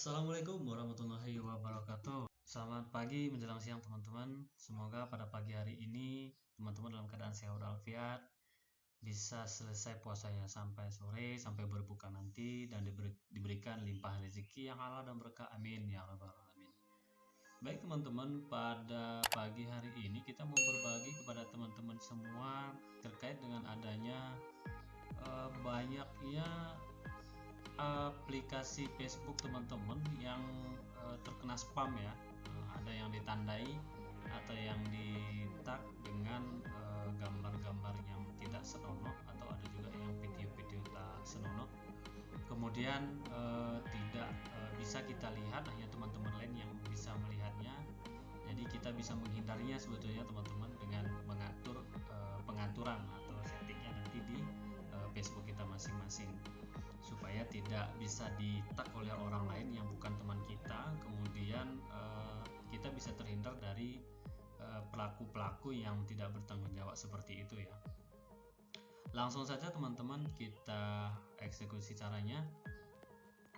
Assalamualaikum warahmatullahi wabarakatuh. Selamat pagi menjelang siang teman-teman. Semoga pada pagi hari ini teman-teman dalam keadaan sehat walafiat, bisa selesai puasanya sampai sore, sampai berbuka nanti, dan diberikan limpahan rezeki yang halal dan berkah. Amin ya rabbal alamin. Baik teman-teman, pada pagi hari ini kita mau berbagi kepada teman-teman semua terkait dengan adanya banyaknya aplikasi Facebook teman-teman yang terkena spam ya. Ada yang ditandai atau yang di-tag dengan gambar-gambar yang tidak senonoh, atau ada juga yang video-video tak senonoh. Kemudian tidak bisa kita lihat, hanya teman-teman lain yang bisa melihatnya. Jadi kita bisa menghindarinya sebetulnya teman-teman dengan mengatur pengaturan atau settingnya nanti di Facebook kita masing-masing, supaya tidak bisa di-tag oleh orang lain yang bukan teman kita. Kemudian kita bisa terhindar dari pelaku-pelaku yang tidak bertanggung jawab seperti itu ya. Langsung saja teman-teman kita eksekusi caranya.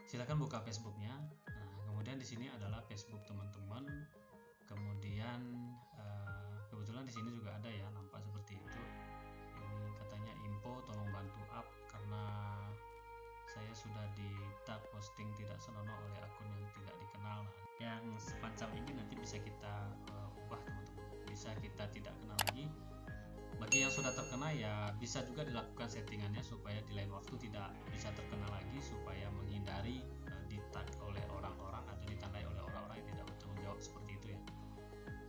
Silakan buka Facebooknya. Nah, kemudian di sini adalah Facebook teman-teman. Kemudian kebetulan di sini juga ada ya, nampak seperti itu. Ini katanya info tolong bantu up, karena saya sudah di-tag posting tidak senonoh oleh akun yang tidak dikenal. Yang semacam ini nanti bisa kita ubah teman-teman, bisa kita tidak kenal lagi. Bagi yang sudah terkena ya bisa juga dilakukan settingannya supaya di lain waktu tidak bisa terkena lagi, supaya menghindari di-tag oleh orang-orang atau ditandai oleh orang-orang yang tidak bertanggung jawab seperti itu ya.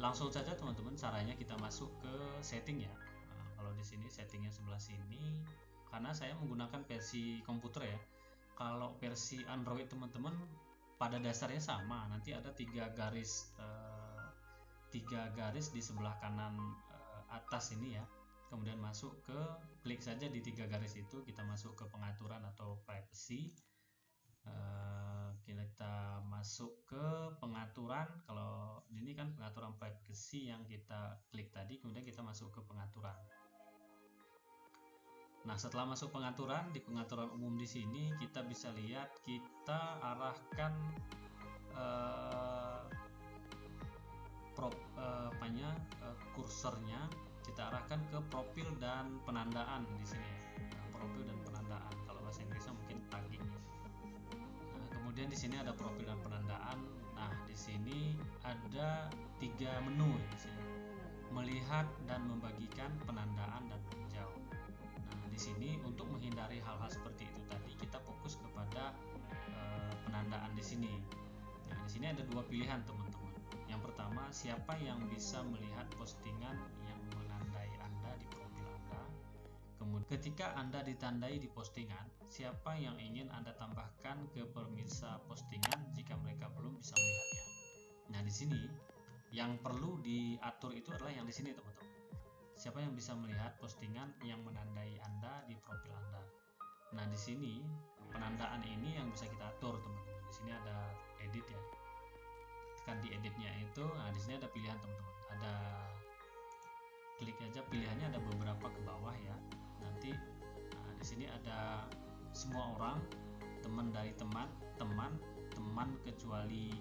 Langsung saja teman-teman, caranya kita masuk ke setting ya. Nah, kalau di sini settingnya sebelah sini, karena saya menggunakan versi komputer ya. Kalau versi Android teman-teman pada dasarnya sama, nanti ada tiga garis di sebelah kanan atas ini ya. Kemudian masuk ke, klik saja di tiga garis itu, kita masuk ke pengaturan atau privacy. Kita masuk ke pengaturan. Kalau ini kan pengaturan privacy yang kita klik tadi, kemudian kita masuk ke pengaturan. Nah, setelah masuk pengaturan, di pengaturan umum di sini kita bisa lihat, kita arahkan kursornya kita arahkan ke profil dan penandaan di sini ya. Nah, profil dan penandaan, kalau bahasa Inggrisnya mungkin tagging ya. Nah, kemudian di sini ada profil dan penandaan. Nah, di sini ada tiga menu di sini. Melihat dan membagikan, penandaan, dan meninjau. Di sini untuk menghindari hal-hal seperti itu tadi, kita fokus kepada penandaan di sini. Nah, di sini ada dua pilihan teman-teman. Yang pertama, siapa yang bisa melihat postingan yang menandai Anda di profil Anda. Kemudian ketika Anda ditandai di postingan, siapa yang ingin Anda tambahkan ke pemirsa postingan jika mereka belum bisa melihatnya. Nah, di sini yang perlu diatur itu adalah yang di sini teman-teman. Siapa yang bisa melihat postingan yang menandai Anda di profil Anda. Nah, di sini penandaan ini yang bisa kita atur teman-teman. Di sini ada edit ya. Tekan di editnya itu, nah di sini ada pilihan teman-teman. Ada, klik aja pilihannya, ada beberapa ke bawah ya. Nanti di sini ada semua orang, teman dari teman, teman kecuali,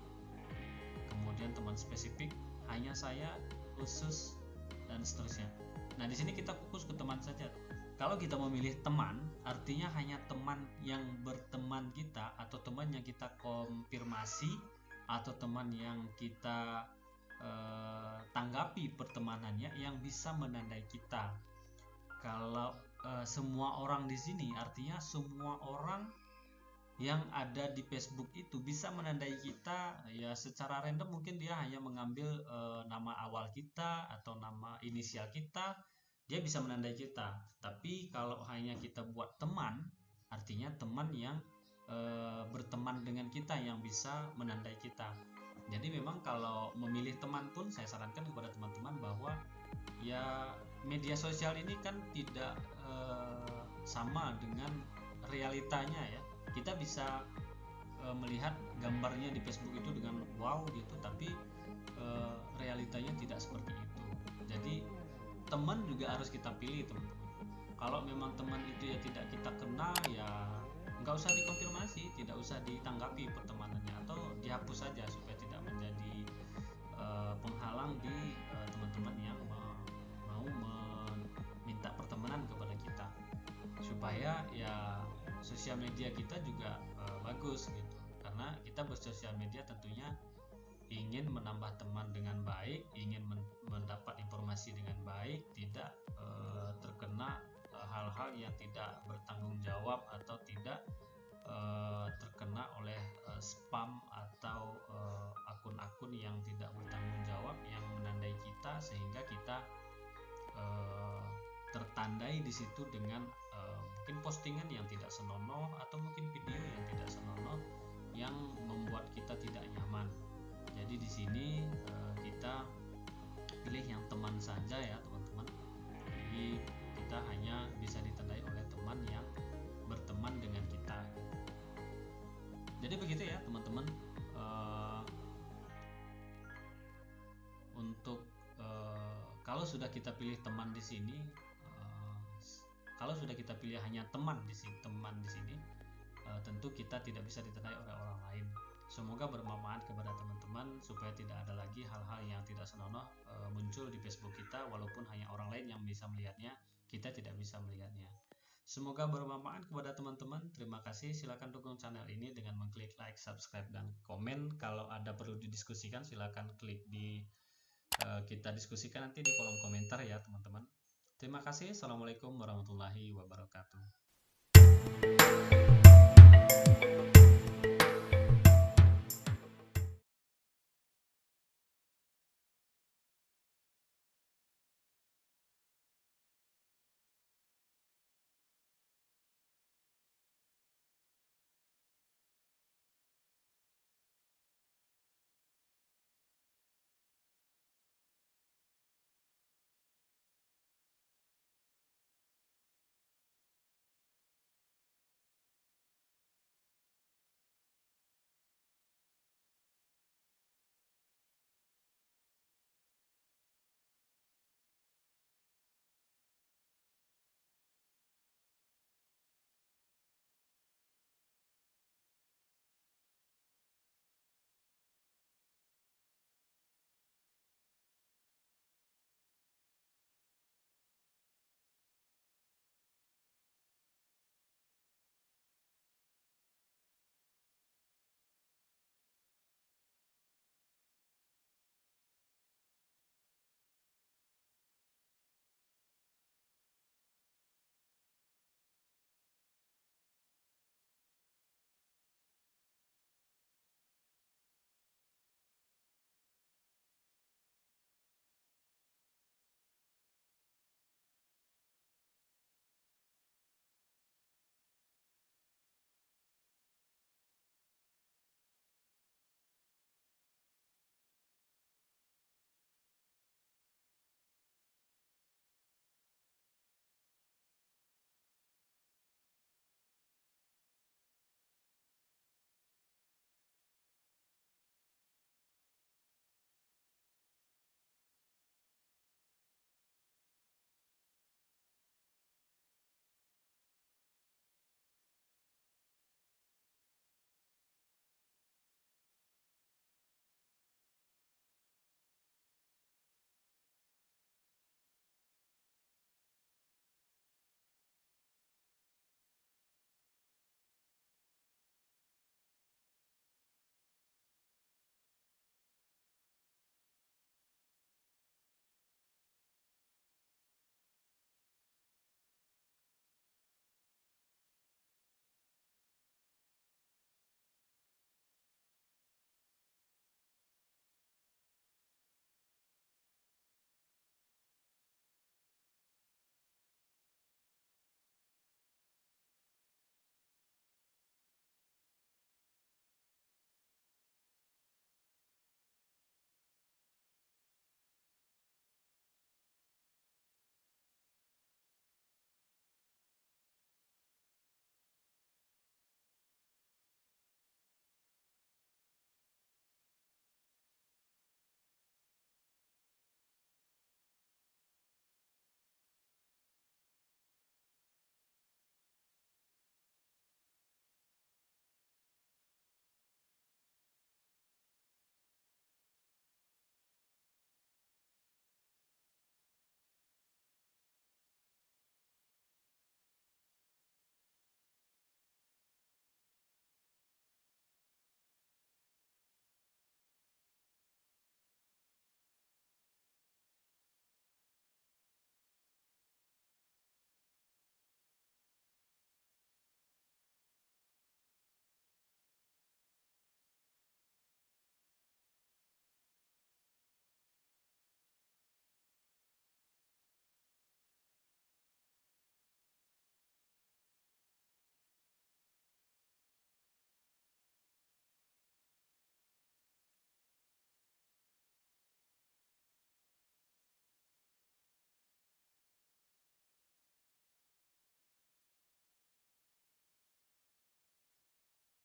kemudian teman spesifik, hanya saya, khusus, dan seterusnya. Nah, di sini kita fokus ke teman saja. Kalau kita memilih teman, artinya hanya teman yang berteman kita, atau teman yang kita konfirmasi, atau teman yang kita tanggapi pertemanannya yang bisa menandai kita. Kalau semua orang di sini, artinya semua orang yang ada di Facebook itu bisa menandai kita ya secara random. Mungkin dia hanya mengambil nama awal kita atau nama inisial kita, dia bisa menandai kita. Tapi kalau hanya kita buat teman, artinya teman yang berteman dengan kita yang bisa menandai kita. Jadi memang kalau memilih teman pun saya sarankan kepada teman-teman bahwa ya media sosial ini kan tidak sama dengan realitanya ya. Kita bisa melihat gambarnya di Facebook itu dengan wow gitu, tapi realitanya tidak seperti itu. Jadi teman juga harus kita pilih teman-teman. Kalau memang teman itu ya tidak kita kenal, ya nggak usah dikonfirmasi, tidak usah ditanggapi pertemanannya, atau dihapus saja supaya tidak menjadi penghalang di teman-teman yang mau meminta pertemanan kepada kita, supaya ya sosial media kita juga bagus gitu. Karena kita bersosial media tentunya ingin menambah teman dengan baik, ingin mendapat informasi dengan baik, tidak terkena hal-hal yang tidak bertanggung jawab atau tidak terkena oleh spam atau akun-akun yang tidak bertanggung jawab yang menandai kita, sehingga kita tertandai di situ dengan mungkin postingan yang tidak senonoh atau mungkin video yang tidak senonoh yang membuat kita tidak nyaman. Jadi di sini kita pilih yang teman saja ya teman-teman. Jadi kita hanya bisa ditandai oleh teman yang berteman dengan kita. Jadi begitu ya teman-teman. Untuk kalau sudah kita pilih teman di sini, kalau sudah kita pilih hanya teman di sini, tentu kita tidak bisa ditandai oleh orang lain. Semoga bermanfaat kepada teman-teman supaya tidak ada lagi hal-hal yang tidak senonoh muncul di Facebook kita, walaupun hanya orang lain yang bisa melihatnya, kita tidak bisa melihatnya. Semoga bermanfaat kepada teman-teman. Terima kasih. Silakan dukung channel ini dengan mengklik like, subscribe, dan komen. Kalau ada perlu didiskusikan, silakan klik di kita diskusikan nanti di kolom komentar ya teman-teman. Terima kasih. Assalamualaikum warahmatullahi wabarakatuh.